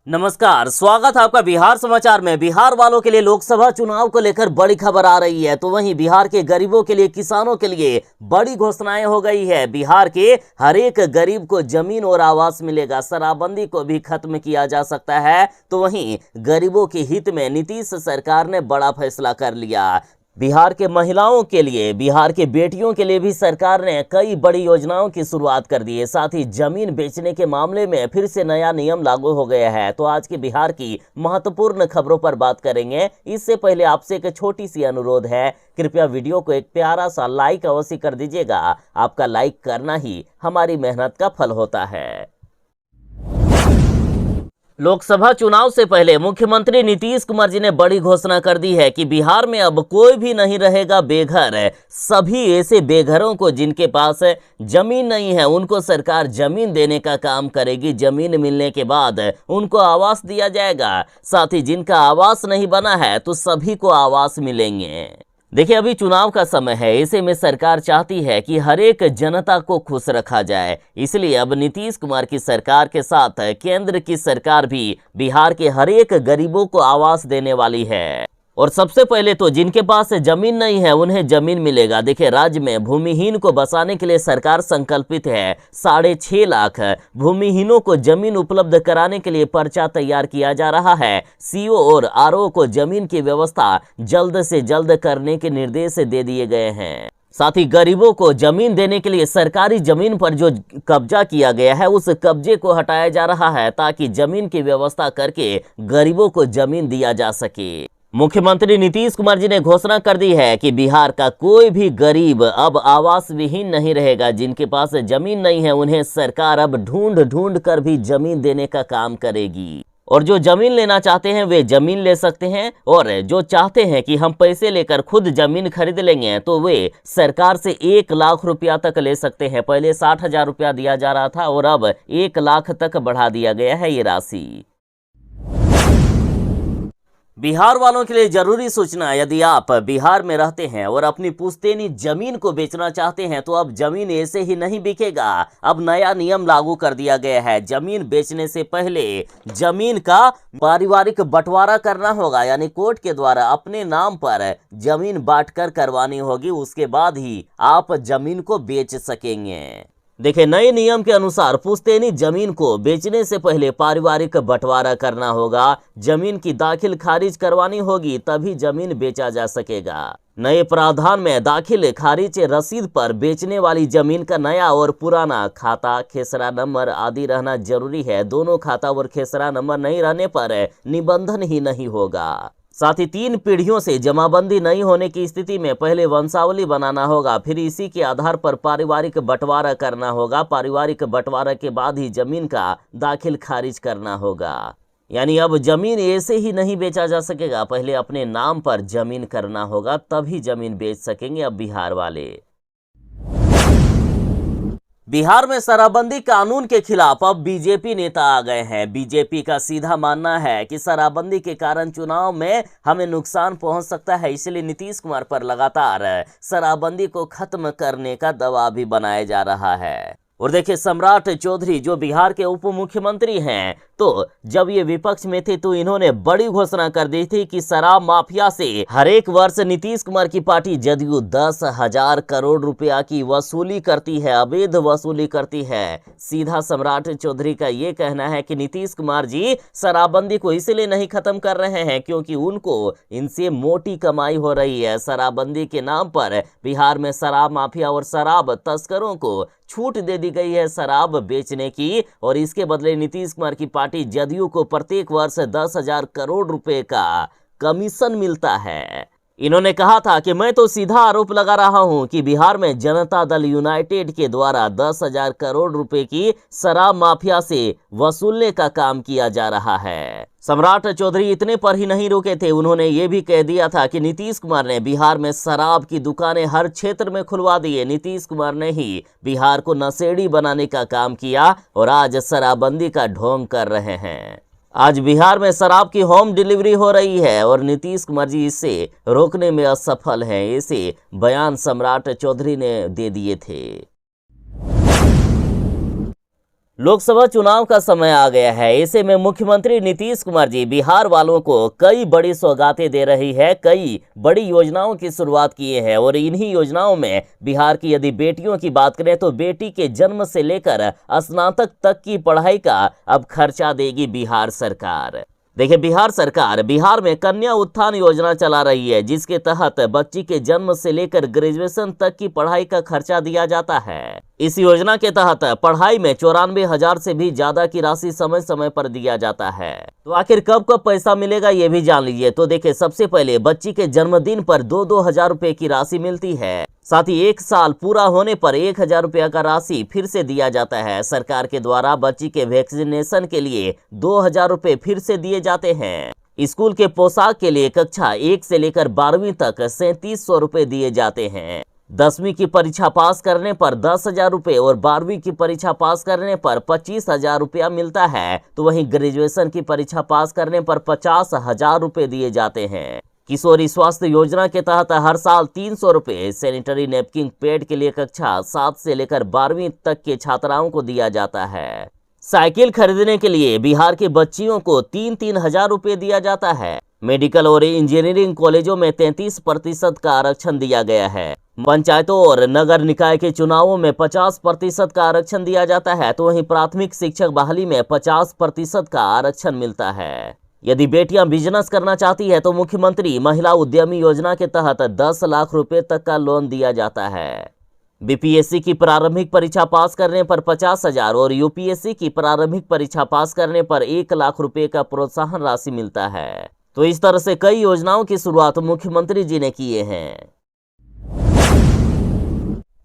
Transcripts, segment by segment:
नमस्कार, स्वागत है आपका बिहार समाचार में। बिहार वालों के लिए लोकसभा चुनाव को लेकर बड़ी खबर आ रही है, तो वहीं बिहार के गरीबों के लिए, किसानों के लिए बड़ी घोषणाएं हो गई है। बिहार के हर एक गरीब को जमीन और आवास मिलेगा, शराबबंदी को भी खत्म किया जा सकता है। तो वहीं गरीबों के हित में नीतीश सरकार ने बड़ा फैसला कर लिया। बिहार के महिलाओं के लिए, बिहार के बेटियों के लिए भी सरकार ने कई बड़ी योजनाओं की शुरुआत कर दी है। साथ ही जमीन बेचने के मामले में फिर से नया नियम लागू हो गया है। तो आज के बिहार की महत्वपूर्ण खबरों पर बात करेंगे। इससे पहले आपसे एक छोटी सी अनुरोध है, कृपया वीडियो को एक प्यारा सा लाइक अवश्य कर दीजिएगा। आपका लाइक करना ही हमारी मेहनत का फल होता है। लोकसभा चुनाव से पहले मुख्यमंत्री नीतीश कुमार जी ने बड़ी घोषणा कर दी है कि बिहार में अब कोई भी नहीं रहेगा बेघर। सभी ऐसे बेघरों को जिनके पास जमीन नहीं है, उनको सरकार जमीन देने का काम करेगी। जमीन मिलने के बाद उनको आवास दिया जाएगा। साथ ही जिनका आवास नहीं बना है तो सभी को आवास मिलेंगे। देखिए, अभी चुनाव का समय है, ऐसे में सरकार चाहती है कि हर एक जनता को खुश रखा जाए। इसलिए अब नीतीश कुमार की सरकार के साथ केंद्र की सरकार भी बिहार के हर एक गरीबों को आवास देने वाली है। और सबसे पहले तो जिनके पास जमीन नहीं है उन्हें जमीन मिलेगा। देखिए, राज्य में भूमिहीन को बसाने के लिए सरकार संकल्पित है। 6.5 लाख भूमिहीनों को जमीन उपलब्ध कराने के लिए पर्चा तैयार किया जा रहा है। सीओ और आरओ को जमीन की व्यवस्था जल्द से जल्द करने के निर्देश दे दिए गए हैं। साथ ही गरीबों को जमीन देने के लिए सरकारी जमीन पर जो कब्जा किया गया है उस कब्जे को हटाया जा रहा है, ताकि जमीन की व्यवस्था करके गरीबों को जमीन दिया जा सके। मुख्यमंत्री नीतीश कुमार जी ने घोषणा कर दी है कि बिहार का कोई भी गरीब अब आवास विहीन नहीं रहेगा। जिनके पास जमीन नहीं है उन्हें सरकार अब ढूंढ ढूंढ कर भी जमीन देने का काम करेगी। और जो जमीन लेना चाहते हैं वे जमीन ले सकते हैं, और जो चाहते हैं कि हम पैसे लेकर खुद जमीन खरीद लेंगे तो वे सरकार से 1 लाख रुपया तक ले सकते हैं। पहले 60,000 रुपया दिया जा रहा था और अब 1 लाख तक बढ़ा दिया गया है ये राशि। बिहार वालों के लिए जरूरी सूचना, यदि आप बिहार में रहते हैं और अपनी पुश्तैनी जमीन को बेचना चाहते हैं तो अब जमीन ऐसे ही नहीं बिकेगा। अब नया नियम लागू कर दिया गया है। जमीन बेचने से पहले जमीन का पारिवारिक बंटवारा करना होगा, यानी कोर्ट के द्वारा अपने नाम पर जमीन बांटकर करवानी होगी। उसके बाद ही आप जमीन को बेच सकेंगे। देखिए, नए नियम के अनुसार पुश्तैनी जमीन को बेचने से पहले पारिवारिक बंटवारा करना होगा। जमीन की दाखिल खारिज करवानी होगी, तभी जमीन बेचा जा सकेगा। नए प्रावधान में दाखिल खारिज रसीद पर बेचने वाली जमीन का नया और पुराना खाता, खेसरा नंबर आदि रहना जरूरी है। दोनों खाता और खेसरा नंबर नहीं रहने पर निबंधन ही नहीं होगा। साथ ही 3 पीढ़ियों से जमाबंदी नहीं होने की स्थिति में पहले वंशावली बनाना होगा, फिर इसी के आधार पर पारिवारिक बंटवारा करना होगा। पारिवारिक बंटवारा के बाद ही जमीन का दाखिल खारिज करना होगा। यानी अब जमीन ऐसे ही नहीं बेचा जा सकेगा, पहले अपने नाम पर जमीन करना होगा, तभी जमीन बेच सकेंगे अब बिहार वाले। बिहार में शराबबंदी कानून के खिलाफ अब बीजेपी नेता आ गए हैं। बीजेपी का सीधा मानना है कि शराबबंदी के कारण चुनाव में हमें नुकसान पहुंच सकता है, इसलिए नीतीश कुमार पर लगातार शराबबंदी को खत्म करने का दबाव भी बनाया जा रहा है। और देखिए, सम्राट चौधरी जो बिहार के उप मुख्यमंत्री हैं, तो जब ये विपक्ष में थे तो इन्होंने बड़ी घोषणा कर दी थी कि शराब माफिया से हर एक वर्ष नीतीश कुमार की पार्टी जदयू 10,000 करोड़ रुपया की वसूली करती है, अवैध वसूली करती है। सीधा सम्राट चौधरी का ये कहना है कि नीतीश कुमार जी शराबबंदी को इसलिए नहीं खत्म कर रहे हैं क्योंकि उनको इनसे मोटी कमाई हो रही है। शराबबंदी के नाम पर बिहार में शराब माफिया और शराब तस्करों को छूट दे दी गई है शराब बेचने की, और इसके बदले नीतीश कुमार की पार्टी जदयू को प्रत्येक वर्ष 10,000 करोड़ रुपए का कमीशन मिलता है। इन्होंने कहा था कि मैं तो सीधा आरोप लगा रहा हूं कि बिहार में जनता दल यूनाइटेड के द्वारा 10,000 करोड़ रुपए की शराब माफिया से वसूलने का काम किया जा रहा है। सम्राट चौधरी इतने पर ही नहीं रुके थे, उन्होंने ये भी कह दिया था कि नीतीश कुमार ने बिहार में शराब की दुकानें हर क्षेत्र में खुलवा दी है। नीतीश कुमार ने ही बिहार को नशेड़ी बनाने का काम किया और आज शराबबंदी का ढोंग कर रहे हैं। आज बिहार में शराब की होम डिलीवरी हो रही है और नीतीश कुमार जी इसे रोकने में असफल हैं। ऐसे बयान सम्राट चौधरी ने दे दिए थे। लोकसभा चुनाव का समय आ गया है। ऐसे में मुख्यमंत्री नीतीश कुमार जी बिहार वालों को कई बड़ी सौगातें दे रही है, कई बड़ी योजनाओं की शुरुआत किए हैं। और इन्हीं योजनाओं में बिहार की यदि बेटियों की बात करें तो बेटी के जन्म से लेकर स्नातक तक की पढ़ाई का अब खर्चा देगी बिहार सरकार। देखिए, बिहार सरकार बिहार में कन्या उत्थान योजना चला रही है, जिसके तहत बच्ची के जन्म से लेकर ग्रेजुएशन तक की पढ़ाई का खर्चा दिया जाता है। इस योजना के तहत पढ़ाई में 94,000 से भी ज्यादा की राशि समय समय पर दिया जाता है। तो आखिर कब कब पैसा मिलेगा ये भी जान लीजिए। तो देखिए, सबसे पहले बच्ची के जन्मदिन पर 2-2 हजार रुपए की राशि मिलती है। साथ ही 1 साल पूरा होने पर 1,000 रुपया का राशि फिर से दिया जाता है। सरकार के द्वारा बच्ची के वैक्सीनेशन के लिए 2,000 रुपए फिर से दिए जाते हैं। स्कूल के पोशाक के लिए कक्षा 1 से लेकर 12वीं तक 3700 रुपए दिए जाते हैं। 10वीं की परीक्षा पास करने पर 10,000 रुपए और 12वीं की परीक्षा पास करने पर 25,000 रुपया मिलता है। तो वहीं ग्रेजुएशन की परीक्षा पास करने पर 50,000 रुपए दिए जाते हैं। किशोरी स्वास्थ्य योजना के तहत हर साल 300 रुपए सैनिटरी नैपकिन पैड के लिए कक्षा 7 से लेकर 12वीं तक के छात्राओं को दिया जाता है। साइकिल खरीदने के लिए बिहार के बच्चियों को 3-3 हजार रुपए दिया जाता है। मेडिकल और इंजीनियरिंग कॉलेजों में 33% का आरक्षण दिया गया है। पंचायतों और नगर निकाय के चुनावों में 50% का आरक्षण दिया जाता है। तो वहीं प्राथमिक शिक्षक बहाली में 50% का आरक्षण मिलता है। यदि बेटियां बिजनेस करना चाहती है तो मुख्यमंत्री महिला उद्यमी योजना के तहत 10 लाख रुपए तक का लोन दिया जाता है। बीपीएससी की प्रारंभिक परीक्षा पास करने पर 50,000 और यूपीएससी की प्रारंभिक परीक्षा पास करने पर 1 लाख रुपए का प्रोत्साहन राशि मिलता है। तो इस तरह से कई योजनाओं की शुरुआत मुख्यमंत्री जी ने किए हैं।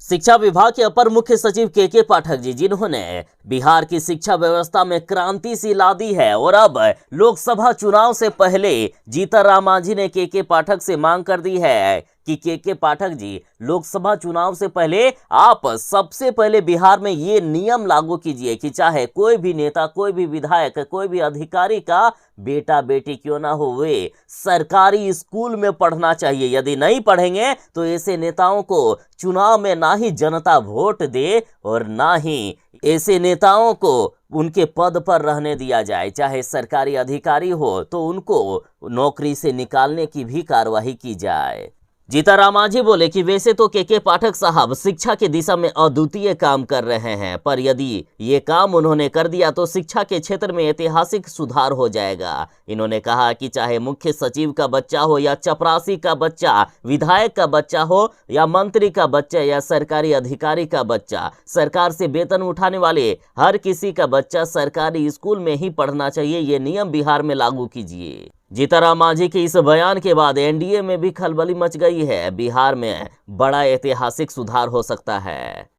शिक्षा विभाग के अपर मुख्य सचिव के पाठक जी, जिन्होंने बिहार की शिक्षा व्यवस्था में क्रांति सी ला दी है और अब लोकसभा चुनाव से पहले जीतनराम मांझी ने के पाठक से मांग कर दी है कि के पाठक जी, लोकसभा चुनाव से पहले आप सबसे पहले बिहार में ये नियम लागू कीजिए कि चाहे कोई भी नेता, कोई भी विधायक, कोई भी अधिकारी का बेटा बेटी क्यों ना हो, वे सरकारी स्कूल में पढ़ना चाहिए। यदि नहीं पढ़ेंगे तो ऐसे नेताओं को चुनाव में ना ही जनता वोट दे और ना ही ऐसे नेताओं को उनके पद पर रहने दिया जाए। चाहे सरकारी अधिकारी हो तो उनको नौकरी से निकालने की भी कार्यवाही की जाए। जीतनराम मांझी बोले कि वैसे तो के पाठक साहब शिक्षा की दिशा में अद्वितीय काम कर रहे हैं, पर यदि ये काम उन्होंने कर दिया तो शिक्षा के क्षेत्र में ऐतिहासिक सुधार हो जाएगा। इन्होंने कहा कि चाहे मुख्य सचिव का बच्चा हो या चपरासी का बच्चा, विधायक का बच्चा हो या मंत्री का बच्चा या सरकारी अधिकारी का बच्चा, सरकार से वेतन उठाने वाले हर किसी का बच्चा सरकारी स्कूल में ही पढ़ना चाहिए। ये नियम बिहार में लागू कीजिए। जीतनराम मांझी के इस बयान के बाद एनडीए में भी खलबली मच गई है। बिहार में बड़ा ऐतिहासिक सुधार हो सकता है।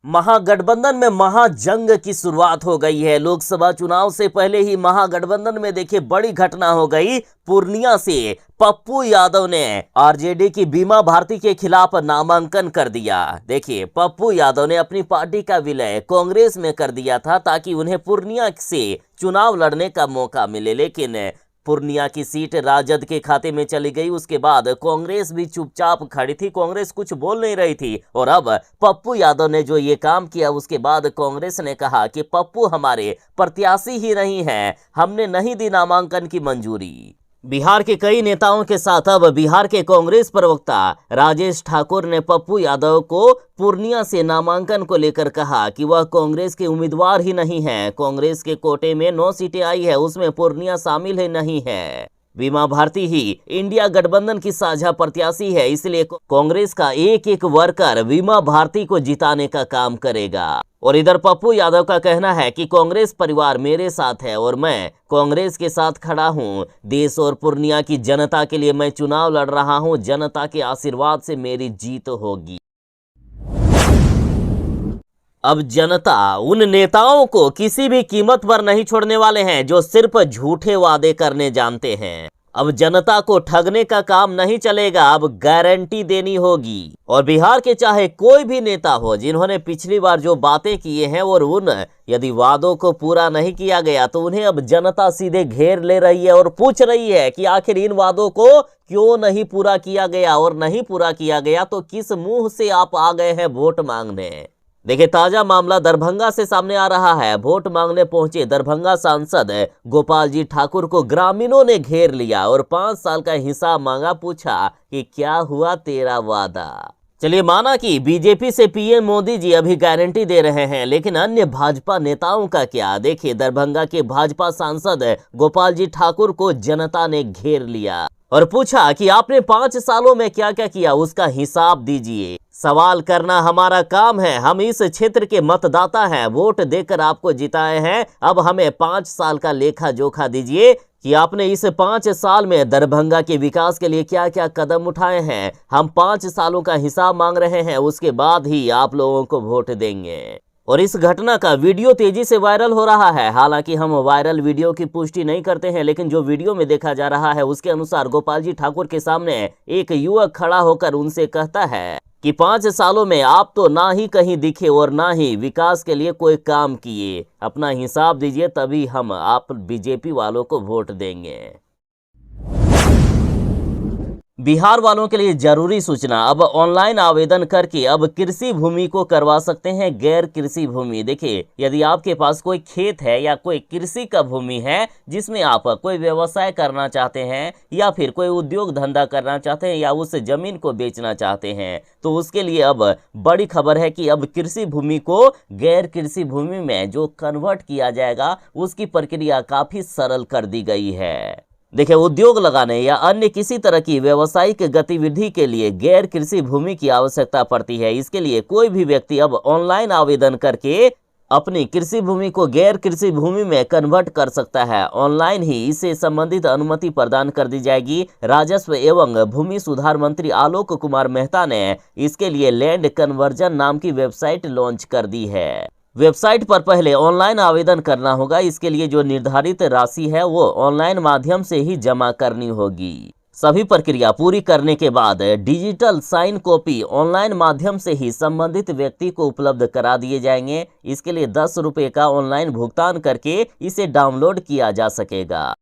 महागठबंधन में महाजंग की शुरुआत हो गई है। लोकसभा चुनाव से पहले ही महागठबंधन में देखिए बड़ी घटना हो गई। पूर्णिया से पप्पू यादव ने आरजेडी की बीमा भारती के खिलाफ नामांकन कर दिया। देखिए, पप्पू यादव ने अपनी पार्टी का विलय कांग्रेस में कर दिया था ताकि उन्हें पूर्णिया से चुनाव लड़ने का मौका मिले, लेकिन पूर्णिया की सीट राजद के खाते में चली गई। उसके बाद कांग्रेस भी चुपचाप खड़ी थी, कांग्रेस कुछ बोल नहीं रही थी। और अब पप्पू यादव ने जो ये काम किया, उसके बाद कांग्रेस ने कहा कि पप्पू हमारे प्रत्याशी ही नहीं है, हमने नहीं दी नामांकन की मंजूरी। बिहार के कई नेताओं के साथ अब बिहार के कांग्रेस प्रवक्ता राजेश ठाकुर ने पप्पू यादव को पूर्णिया से नामांकन को लेकर कहा कि वह कांग्रेस के उम्मीदवार ही नहीं है। कांग्रेस के कोटे में 9 सीटें आई है, उसमें पूर्णिया शामिल ही नहीं है। बीमा भारती ही इंडिया गठबंधन की साझा प्रत्याशी है, इसलिए कांग्रेस का एक एक वर्कर बीमा भारती को जिताने का काम करेगा। और इधर पप्पू यादव का कहना है कि कांग्रेस परिवार मेरे साथ है और मैं कांग्रेस के साथ खड़ा हूं। देश और पूर्णिया की जनता के लिए मैं चुनाव लड़ रहा हूं। जनता के आशीर्वाद से मेरी जीत होगी। अब जनता उन नेताओं को किसी भी कीमत पर नहीं छोड़ने वाले हैं जो सिर्फ झूठे वादे करने जानते हैं। अब जनता को ठगने का काम नहीं चलेगा, अब गारंटी देनी होगी। और बिहार के चाहे कोई भी नेता हो, जिन्होंने पिछली बार जो बातें किए हैं और उन यदि वादों को पूरा नहीं किया गया तो उन्हें अब जनता सीधे घेर ले रही है और पूछ रही है कि आखिर इन वादों को क्यों नहीं पूरा किया गया, और नहीं पूरा किया गया तो किस मुंह से आप आ गए हैं वोट मांगने। देखिए, ताजा मामला दरभंगा से सामने आ रहा है। वोट मांगने पहुंचे दरभंगा सांसद गोपाल जी ठाकुर को ग्रामीणों ने घेर लिया और 5 साल का हिसाब मांगा। पूछा कि क्या हुआ तेरा वादा। चलिए, माना कि बीजेपी से पीएम मोदी जी अभी गारंटी दे रहे हैं, लेकिन अन्य भाजपा नेताओं का क्या। देखिए, दरभंगा के भाजपा सांसद गोपाल जी ठाकुर को जनता ने घेर लिया और पूछा कि आपने 5 सालों में क्या क्या किया, उसका हिसाब दीजिए। सवाल करना हमारा काम है, हम इस क्षेत्र के मतदाता हैं, वोट देकर आपको जिताए हैं। अब हमें 5 साल का लेखा जोखा दीजिए कि आपने इस 5 साल में दरभंगा के विकास के लिए क्या क्या कदम उठाए हैं। हम 5 सालों का हिसाब मांग रहे हैं, उसके बाद ही आप लोगों को वोट देंगे। और इस घटना का वीडियो तेजी से वायरल हो रहा है। हालांकि हम वायरल वीडियो की पुष्टि नहीं करते हैं, लेकिन जो वीडियो में देखा जा रहा है उसके अनुसार गोपाल जी ठाकुर के सामने एक युवक खड़ा होकर उनसे कहता है कि 5 सालों में आप तो ना ही कहीं दिखे और ना ही विकास के लिए कोई काम किए। अपना हिसाब दीजिए, तभी हम आप बीजेपी वालों को वोट देंगे। बिहार वालों के लिए जरूरी सूचना, अब ऑनलाइन आवेदन करके अब कृषि भूमि को करवा सकते हैं गैर कृषि भूमि। देखिए, यदि आपके पास कोई खेत है या कोई कृषि का भूमि है जिसमें आप कोई व्यवसाय करना चाहते हैं या फिर कोई उद्योग धंधा करना चाहते हैं या उस जमीन को बेचना चाहते हैं, तो उसके लिए अब बड़ी खबर है कि अब कृषि भूमि को गैर कृषि भूमि में जो कन्वर्ट किया जाएगा उसकी प्रक्रिया काफी सरल कर दी गई है। देखिए, उद्योग लगाने या अन्य किसी तरह की व्यावसायिक गतिविधि के लिए गैर कृषि भूमि की आवश्यकता पड़ती है। इसके लिए कोई भी व्यक्ति अब ऑनलाइन आवेदन करके अपनी कृषि भूमि को गैर कृषि भूमि में कन्वर्ट कर सकता है। ऑनलाइन ही इससे संबंधित अनुमति प्रदान कर दी जाएगी। राजस्व एवं भूमि सुधार मंत्री आलोक कुमार मेहता ने इसके लिए लैंड कन्वर्जन नाम की वेबसाइट लॉन्च कर दी है। वेबसाइट पर पहले ऑनलाइन आवेदन करना होगा। इसके लिए जो निर्धारित राशि है वो ऑनलाइन माध्यम से ही जमा करनी होगी। सभी प्रक्रिया पूरी करने के बाद डिजिटल साइन कॉपी ऑनलाइन माध्यम से ही संबंधित व्यक्ति को उपलब्ध करा दिए जाएंगे। इसके लिए 10 रुपये का ऑनलाइन भुगतान करके इसे डाउनलोड किया जा सकेगा।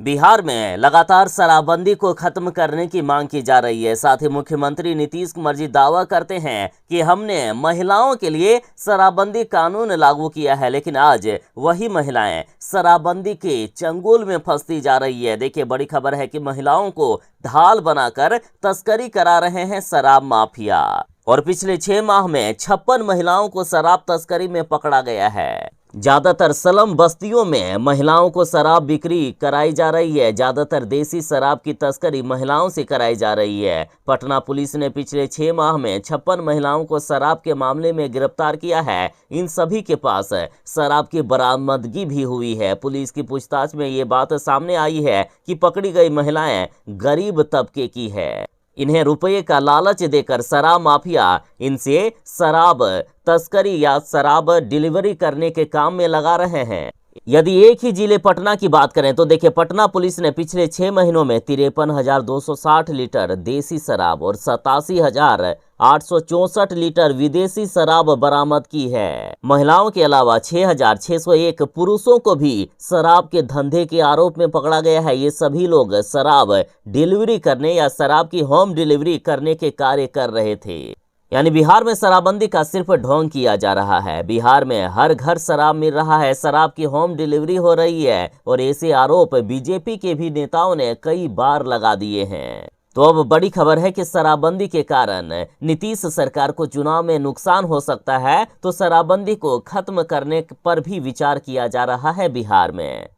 बिहार में लगातार शराबबंदी को खत्म करने की मांग की जा रही है। साथ ही मुख्यमंत्री नीतीश कुमार जी दावा करते हैं कि हमने महिलाओं के लिए शराबबंदी कानून लागू किया है, लेकिन आज वही महिलाएं शराबबंदी के चंगुल में फंसती जा रही है। देखिए, बड़ी खबर है कि महिलाओं को ढाल बनाकर तस्करी करा रहे हैं शराब माफिया और पिछले 6 माह में 56 महिलाओं को शराब तस्करी में पकड़ा गया है। ज्यादातर स्लम बस्तियों में महिलाओं को शराब बिक्री कराई जा रही है। ज्यादातर देसी शराब की तस्करी महिलाओं से कराई जा रही है। पटना पुलिस ने पिछले 6 माह में 56 महिलाओं को शराब के मामले में गिरफ्तार किया है। इन सभी के पास शराब की बरामदगी भी हुई है। पुलिस की पूछताछ में ये बात सामने आई है कि पकड़ी गई महिलाएं गरीब तबके की है। इन्हें रुपये का लालच देकर शराब माफिया इनसे शराब तस्करी या शराब डिलीवरी करने के काम में लगा रहे हैं। यदि एक ही जिले पटना की बात करें तो देखिए, पटना पुलिस ने पिछले 6 महीनों में 53,260 लीटर देसी शराब और 87,864 लीटर विदेशी शराब बरामद की है। महिलाओं के अलावा 6,601 पुरुषों को भी शराब के धंधे के आरोप में पकड़ा गया है। ये सभी लोग शराब डिलीवरी करने या शराब की होम डिलीवरी करने के कार्य कर रहे थे। यानी बिहार में शराबबंदी का सिर्फ ढोंग किया जा रहा है। बिहार में हर घर शराब मिल रहा है, शराब की होम डिलीवरी हो रही है और ऐसे आरोप बीजेपी के भी नेताओं ने कई बार लगा दिए हैं। तो अब बड़ी खबर है कि शराबबंदी के कारण नीतीश सरकार को चुनाव में नुकसान हो सकता है, तो शराबबंदी को खत्म करने पर भी विचार किया जा रहा है बिहार में।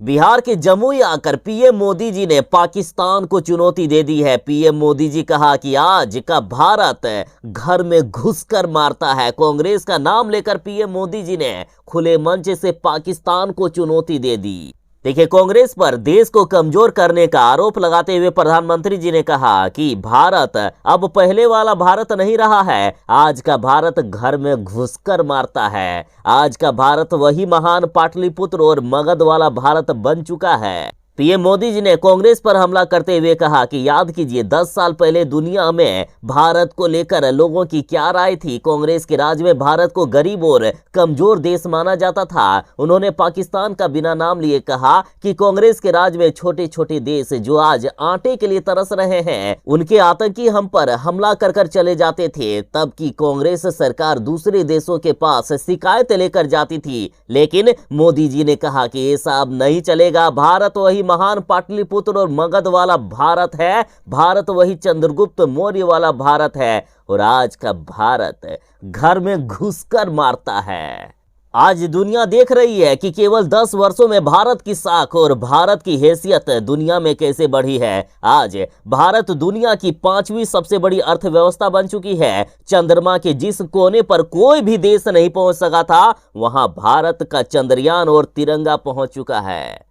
बिहार के जमुई आकर पीएम मोदी जी ने पाकिस्तान को चुनौती दे दी है। पीएम मोदी जी कहा कि आज का भारत घर में घुसकर मारता है। कांग्रेस का नाम लेकर पीएम मोदी जी ने खुले मंच से पाकिस्तान को चुनौती दे दी। देखिए, कांग्रेस पर देश को कमजोर करने का आरोप लगाते हुए प्रधानमंत्री जी ने कहा कि भारत अब पहले वाला भारत नहीं रहा है। आज का भारत घर में घुसकर मारता है। आज का भारत वही महान पाटलिपुत्र और मगध वाला भारत बन चुका है। पीएम मोदी जी ने कांग्रेस पर हमला करते हुए कहा कि याद कीजिए 10 साल पहले दुनिया में भारत को लेकर लोगों की क्या राय थी। कांग्रेस के राज में भारत को गरीब और कमजोर देश माना जाता था। उन्होंने पाकिस्तान का बिना नाम लिए कहा कि कांग्रेस के राज में छोटे छोटे देश जो आज आटे के लिए तरस रहे हैं, उनके आतंकी हम पर हमला कर कर चले जाते थे। तब की कांग्रेस सरकार दूसरे देशों के पास शिकायत लेकर जाती थी, लेकिन मोदी जी ने कहा कि ये सब नहीं चलेगा। भारत वही महान पाटलिपुत्र और मगध वाला भारत है, भारत वही चंद्रगुप्त मौर्य वाला भारत है, और आज का भारत घर में घुसकर मारता है। आज दुनिया देख रही है कि केवल 10 वर्षों में भारत की साख और भारत की हैसियत दुनिया में कैसे बढ़ी है। आज भारत दुनिया की 5वीं सबसे बड़ी अर्थव्यवस्था बन चुकी है। चंद्रमा के जिस कोने पर कोई भी देश नहीं पहुंच सका था, वहां भारत का चंद्रयान और तिरंगा पहुंच चुका है।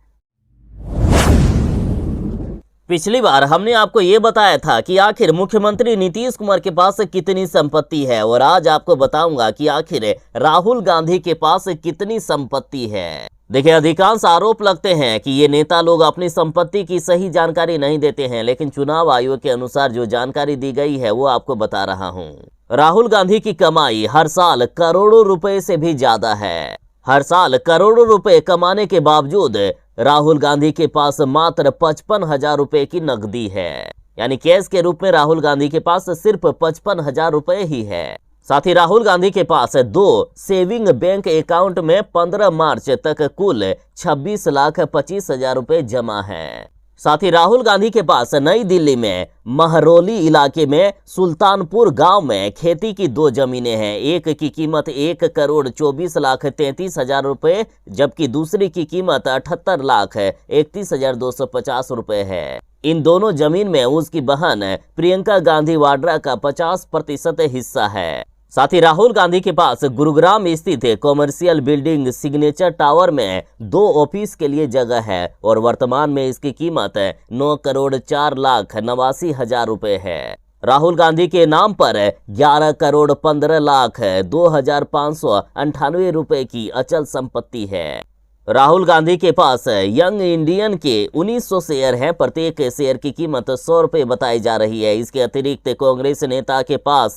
पिछली बार हमने आपको ये बताया था कि आखिर मुख्यमंत्री नीतीश कुमार के पास कितनी संपत्ति है, और आज आपको बताऊंगा कि आखिर राहुल गांधी के पास कितनी संपत्ति है। देखिए, अधिकांश आरोप लगते हैं कि ये नेता लोग अपनी संपत्ति की सही जानकारी नहीं देते हैं, लेकिन चुनाव आयोग के अनुसार जो जानकारी दी गई है वो आपको बता रहा हूँ। राहुल गांधी की कमाई हर साल करोड़ों रुपए से भी ज्यादा है। हर साल करोड़ों रुपए कमाने के बावजूद राहुल गांधी के पास मात्र 55,000 रुपए की नकदी है, यानी कैश के रूप में राहुल गांधी के पास सिर्फ 55,000 रुपए ही है। साथ ही राहुल गांधी के पास 2 सेविंग बैंक अकाउंट में 15 मार्च तक कुल 26,25,000 रुपए जमा है। साथ ही राहुल गांधी के पास नई दिल्ली में महरौली इलाके में सुल्तानपुर गांव में खेती की 2 जमीनें हैं। एक की कीमत 1,24,33,000 रुपए, जबकि दूसरी की कीमत 78,31,250 रुपए है। इन दोनों जमीन में उसकी बहन प्रियंका गांधी वाड्रा का 50% हिस्सा है। साथ ही राहुल गांधी के पास गुरुग्राम स्थित कॉमर्शियल बिल्डिंग सिग्नेचर टावर में 2 ऑफिस के लिए जगह है, और वर्तमान में इसकी कीमत 9,04,89,000 रुपए है। राहुल गांधी के नाम पर 11,15,02,598 रुपए की अचल संपत्ति है। राहुल गांधी के पास यंग इंडियन के 1900 शेयर हैं। प्रत्येक शेयर की कीमत 100 रुपए बताई जा रही है। इसके अतिरिक्त कांग्रेस नेता के पास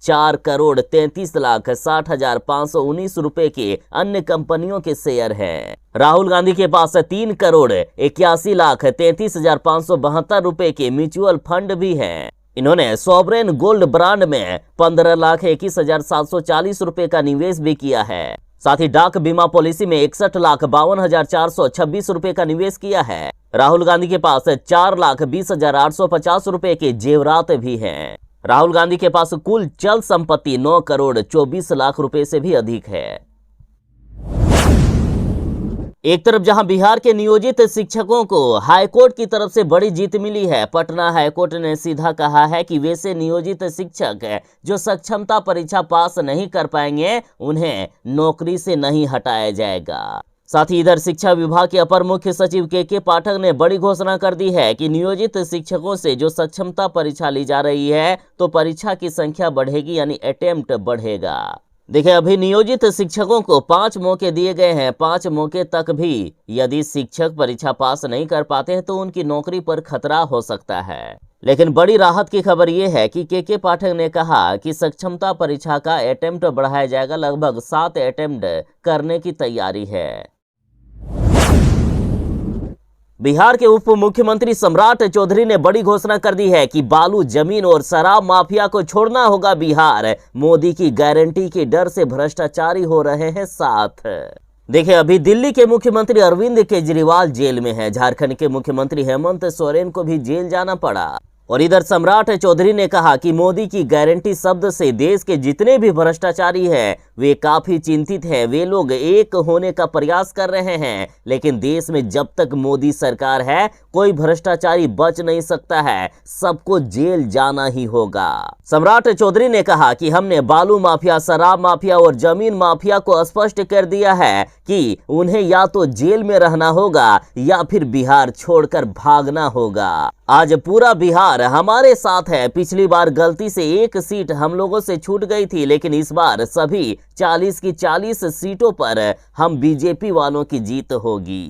4,33,60,519 रुपए के अन्य कंपनियों के शेयर हैं। राहुल गांधी के पास 3,81,33,572 रुपए के म्यूचुअल फंड भी हैं। इन्होंने सॉवरेन गोल्ड ब्रांड में 15,21,740 रुपए का निवेश भी किया है। साथ ही डाक बीमा पॉलिसी में 61,52,426 रुपए का निवेश किया है। राहुल गांधी के पास 4,20,850 रुपए के जेवरात भी हैं। राहुल गांधी के पास कुल चल संपत्ति 9,24,00,000 रुपए से भी अधिक है। एक तरफ जहां बिहार के नियोजित शिक्षकों को हाईकोर्ट की तरफ से बड़ी जीत मिली है, पटना हाईकोर्ट ने सीधा कहा है कि वैसे नियोजित शिक्षक जो सक्षमता परीक्षा पास नहीं कर पाएंगे, उन्हें नौकरी से नहीं हटाया जाएगा। साथ ही इधर शिक्षा विभाग के अपर मुख्य सचिव के पाठक ने बड़ी घोषणा कर दी है कि नियोजित शिक्षकों से जो सक्षमता परीक्षा ली जा रही है, तो परीक्षा की संख्या बढ़ेगी, यानी अटेम्प्ट बढ़ेगा। देखिए, अभी नियोजित शिक्षकों को 5 मौके दिए गए हैं। 5 मौके तक भी यदि शिक्षक परीक्षा पास नहीं कर पाते हैं तो उनकी नौकरी पर खतरा हो सकता है। लेकिन बड़ी राहत की खबर यह है कि के पाठक ने कहा कि सक्षमता परीक्षा का अटेम्प्ट बढ़ाया जाएगा। लगभग 7 अटेम्प्ट करने की तैयारी है। बिहार के उप मुख्यमंत्री सम्राट चौधरी ने बड़ी घोषणा कर दी है कि बालू, जमीन और शराब माफिया को छोड़ना होगा बिहार। मोदी की गारंटी के डर से भ्रष्टाचारी हो रहे हैं साथ। देखिए, अभी दिल्ली के मुख्यमंत्री अरविंद केजरीवाल जेल में हैं। झारखंड के मुख्यमंत्री हेमंत सोरेन को भी जेल जाना पड़ा। और इधर सम्राट चौधरी ने कहा कि मोदी की गारंटी शब्द से देश के जितने भी भ्रष्टाचारी हैं, वे काफी चिंतित हैं। वे लोग एक होने का प्रयास कर रहे हैं, लेकिन देश में जब तक मोदी सरकार है, कोई भ्रष्टाचारी बच नहीं सकता है। सबको जेल जाना ही होगा। सम्राट चौधरी ने कहा कि हमने बालू माफिया, शराब माफिया और जमीन माफिया को स्पष्ट कर दिया है कि उन्हें या तो जेल में रहना होगा या फिर बिहार छोड़कर भागना होगा। आज पूरा बिहार हमारे साथ है। पिछली बार गलती से 1 सीट हम लोगों से छूट गई थी, लेकिन इस बार सभी 40 की 40 सीटों पर हम बीजेपी वालों की जीत होगी।